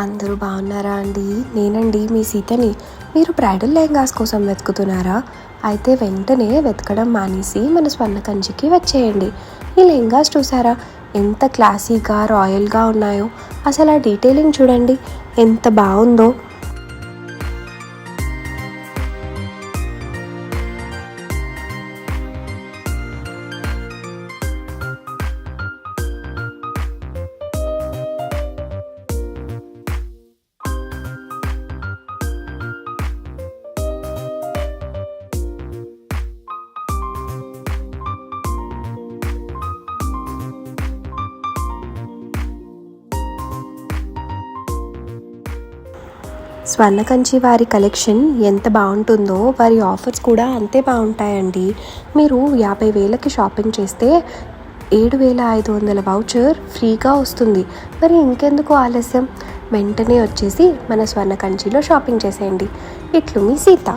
అందరూ బాగున్నారా అండి? నేనండి మీ సీతని. మీరు బ్రైడల్ లెహంగాస్ కోసం వెతుకుతున్నారా? అయితే వెంటనే వెతకడం మానేసి మన స్వర్ణకంచికి వచ్చేయండి. ఈ లెహంగాస్ చూసారా ఎంత క్లాసీగా రాయల్గా ఉన్నాయో? అసలు ఆ డీటెయిలింగ్ చూడండి ఎంత బాగుందో. స్వర్ణకంచి వారి కలెక్షన్ ఎంత బాగుంటుందో వారి ఆఫర్స్ కూడా అంతే బాగుంటాయండి. మీరు 50,000కి షాపింగ్ చేస్తే 7,500 వౌచర్ ఫ్రీగా వస్తుంది. మరి ఇంకెందుకు ఆలస్యం? వెంటనే వచ్చేసి మన స్వర్ణకంచిలో షాపింగ్ చేసేయండి. ఇట్లు మీ సీత.